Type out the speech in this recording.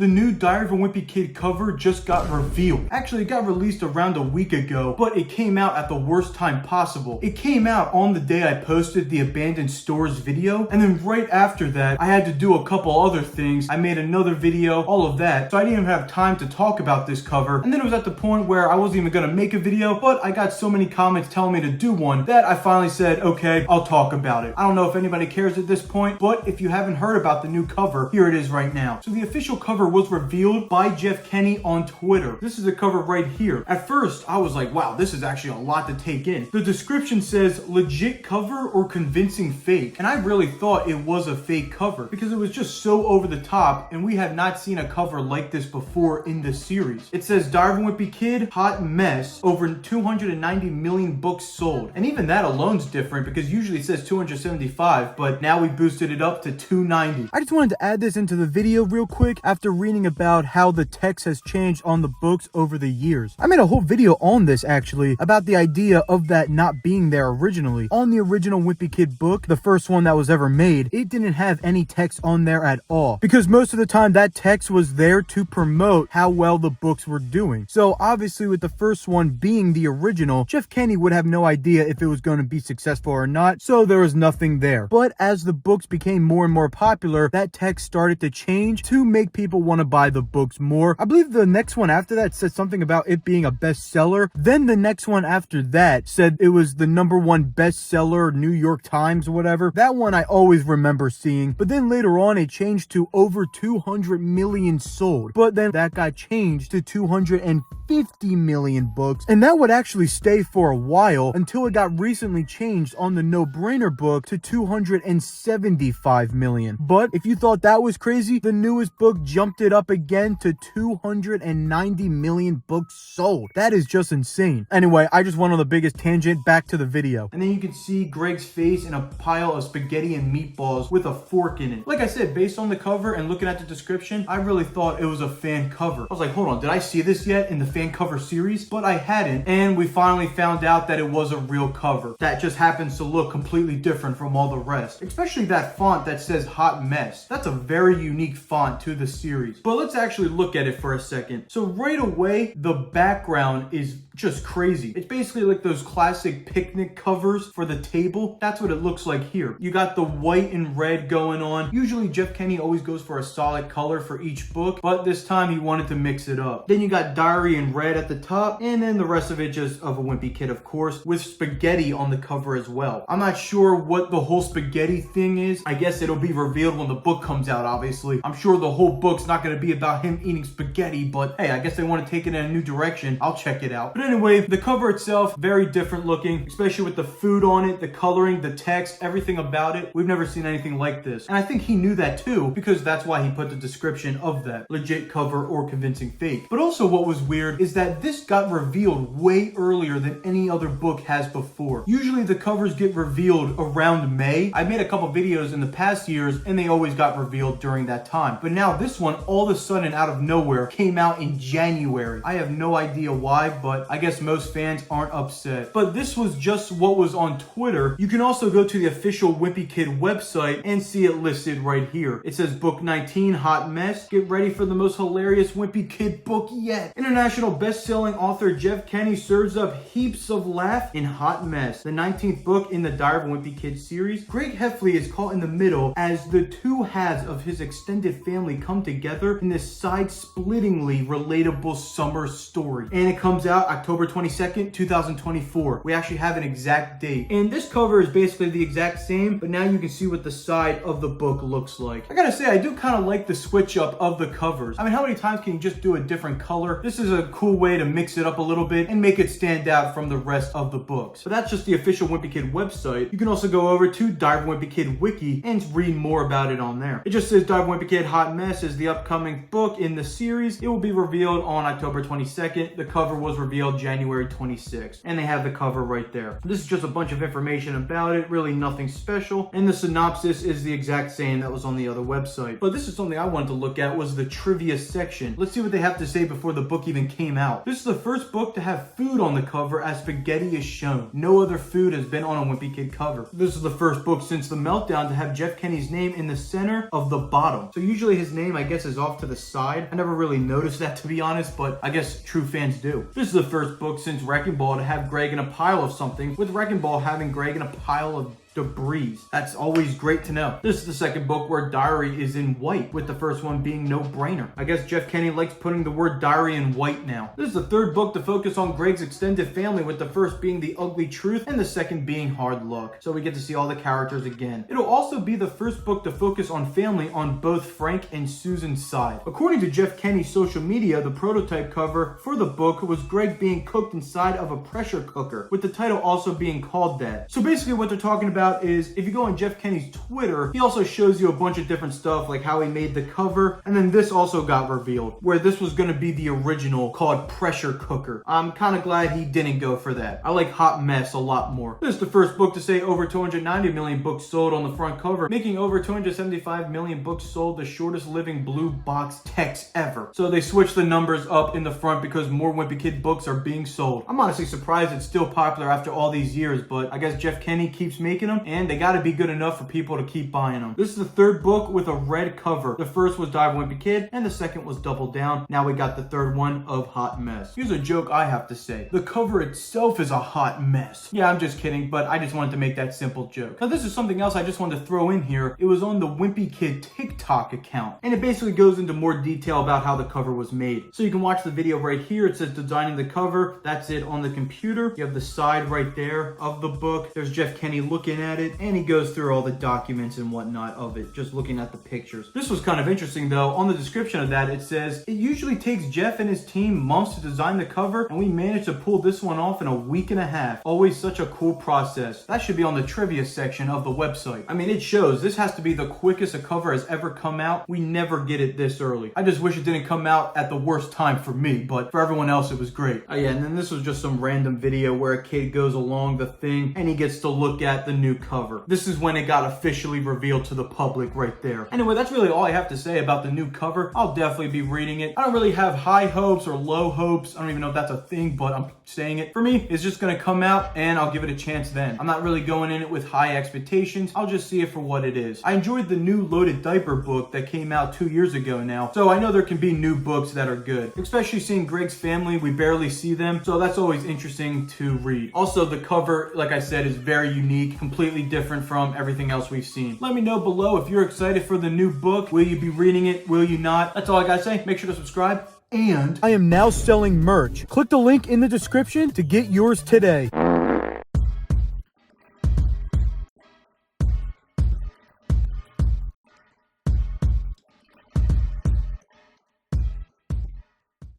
The new Diary of a Wimpy Kid cover just got revealed. Actually, it got released around a week ago, but it came out at the worst time possible. It came out on the day I posted the abandoned stores video, and then right after that, I had to do a couple other things. I made another video, all of that, so I didn't even have time to talk about this cover. And then it was at the point where I wasn't even gonna make a video, but I got so many comments telling me to do one that I finally said, okay, I'll talk about it. I don't know if anybody cares at this point, but if you haven't heard about the new cover, here it is right now. So the official cover was revealed by Jeff Kenny on Twitter. This is the cover right here. At first, I was like, wow, this is actually a lot to take in. The description says, legit cover or convincing fake? And I really thought it was a fake cover because it was just so over the top, and we had not seen a cover like this before in the series. It says, Diary of a Wimpy Kid, hot mess, over 290 million books sold. And even that alone's different because usually it says 275, but now we boosted it up to 290. I just wanted to add this into the video real quick after reading about how the text has changed on the books over the years. I made a whole video on this actually, about the idea of that not being there originally. On the original Wimpy Kid book, the first one that was ever made, it didn't have any text on there at all, because most of the time that text was there to promote how well the books were doing. So obviously with the first one being the original, Jeff Kenny would have no idea if it was going to be successful or not, so there was nothing there. But as the books became more and more popular, that text started to change to make people want to buy the books more. I believe the next one after that said something about it being a bestseller. Then the next one after that said it was the #1 bestseller, New York Times, whatever. That one I always remember seeing. But then later on it changed to over 200 million sold. But then that got changed to 250 million books. And that would actually stay for a while until it got recently changed on the No Brainer book to 275 million. But if you thought that was crazy, the newest book jumped it up again to 290 million books sold. That is just insane. Anyway, I just went on the biggest tangent. Back to the video. And then you can see Greg's face in a pile of spaghetti and meatballs with a fork in it. Like I said, based on the cover and looking at the description, I really thought it was a fan cover. I was like, hold on, did I see this yet in the fan cover series? But I hadn't, and we finally found out that it was a real cover. That just happens to look completely different from all the rest. Especially that font that says hot mess. That's a very unique font to the series. But let's actually look at it for a second. So right away, the background is just crazy. It's basically like those classic picnic covers for the table. That's what it looks like here. You got the white and red going on. Usually Jeff Kenny always goes for a solid color for each book, but this time he wanted to mix it up. Then you got Diary in red at the top, and then the rest of it just of a Wimpy Kid, of course, with spaghetti on the cover as well. I'm not sure what the whole spaghetti thing is. I guess it'll be revealed when the book comes out, obviously. I'm sure the whole book's not going to be about him eating spaghetti, but hey, I guess they want to take it in a new direction. I'll check it out. But anyway, the cover itself, very different looking, especially with the food on it, the coloring, the text, everything about it. We've never seen anything like this. And I think he knew that too, because that's why he put the description of that. Legit cover or convincing fake. But also what was weird is that this got revealed way earlier than any other book has before. Usually the covers get revealed around May. I made a couple videos in the past years and they always got revealed during that time. But now this one, all of a sudden out of nowhere, came out in January. I have no idea why, but I guess most fans aren't upset. But this was just what was on Twitter. You can also go to the official Wimpy Kid website and see it listed right here. It says book 19, hot mess. Get ready for the most hilarious Wimpy Kid book yet. International best-selling author Jeff Kenny serves up heaps of laugh in Hot Mess, the 19th book in the Diary of a Wimpy Kid series. Greg Heffley is caught in the middle as the two halves of his extended family come together in this side-splittingly relatable summer story. And it comes out October 22nd, 2024. We actually have an exact date. And this cover is basically the exact same, but now you can see what the side of the book looks like. I gotta say, I do kind of like the switch up of the covers. I mean, how many times can you just do a different color? This is a cool way to mix it up a little bit and make it stand out from the rest of the books. But that's just the official Wimpy Kid website. You can also go over to Diary of a Wimpy Kid wiki and read more about it on there. It just says Diary of a Wimpy Kid Hot Mess is the upcoming book in the series. It will be revealed on October 22nd. The cover was revealed January 26th. And they have the cover right there. This is just a bunch of information about it, really nothing special. And the synopsis is the exact same that was on the other website. But this is something I wanted to look at, was the trivia section. Let's see what they have to say before the book even came came out. This is the first book to have food on the cover as spaghetti is shown. No other food has been on a Wimpy Kid cover. This is the first book since The Meltdown to have Jeff Kenny's name in the center of the bottom. So usually his name, I guess, is off to the side. I never really noticed that, to be honest, but I guess true fans do. This is the first book since Wrecking Ball to have Greg in a pile of something, with Wrecking Ball having Greg in a pile of debris. That's always great to know. This is the second book where diary is in white, with the first one being no brainer. I guess Jeff Kenny likes putting the word diary in white now. This is the third book to focus on Greg's extended family, with the first being The Ugly Truth and the second being Hard Luck. So we get to see all the characters again. It'll also be the first book to focus on family on both Frank and Susan's side. According to Jeff Kenny's social media, the prototype cover for the book was Greg being cooked inside of a pressure cooker, with the title also being called that. So basically what they're talking about is, if you go on Jeff Kenny's Twitter, he also shows you a bunch of different stuff, like how he made the cover, and then this also got revealed, where this was going to be the original called Pressure Cooker. I'm kind of glad he didn't go for that. I like Hot Mess a lot more. This is the first book to say over 290 million books sold on the front cover, making over 275 million books sold the shortest living blue box text ever. So they switched the numbers up in the front because more Wimpy Kid books are being sold. I'm honestly surprised it's still popular after all these years, but I guess Jeff Kenny keeps making them, and they gotta be good enough for people to keep buying them. This is the third book with a red cover. The first was Die Wimpy Kid, and the second was Double Down. Now we got the third one of Hot Mess. Here's a joke I have to say. The cover itself is a hot mess. Yeah, I'm just kidding, but I just wanted to make that simple joke. Now this is something else I just wanted to throw in here. It was on the Wimpy Kid TikTok account, and it basically goes into more detail about how the cover was made. So you can watch the video right here. It says designing the cover. That's it on the computer. You have the side right there of the book. There's Jeff Kenny looking at it, and he goes through all the documents and whatnot of it, just looking at the pictures. This was kind of interesting though. On the description of that, it says, it usually takes Jeff and his team months to design the cover, and we managed to pull this one off in a week and a half. Always such a cool process. That should be on the trivia section of the website. I mean, it shows this has to be the quickest a cover has ever come out. We never get it this early. I just wish it didn't come out at the worst time for me, but for everyone else, it was great. Oh yeah, and then this was just some random video where a kid goes along the thing and he gets to look at the new cover. This is when it got officially revealed to the public right there. Anyway, that's really all I have to say about the new cover. I'll definitely be reading it. I don't really have high hopes or low hopes. I don't even know if that's a thing, but I'm saying it. For me, it's just gonna come out and I'll give it a chance then. I'm not really going in it with high expectations. I'll just see it for what it is. I enjoyed the new Loaded Diaper book that came out 2 years ago now, so I know there can be new books that are good. Especially seeing Greg's family, we barely see them, so that's always interesting to read. Also, the cover, like I said, is very unique, completely different from everything else we've seen. Let me know below if you're excited for the new book. Will you be reading it? Will you not? That's all I gotta say. Make sure to subscribe. And I am now selling merch. Click the link in the description to get yours today.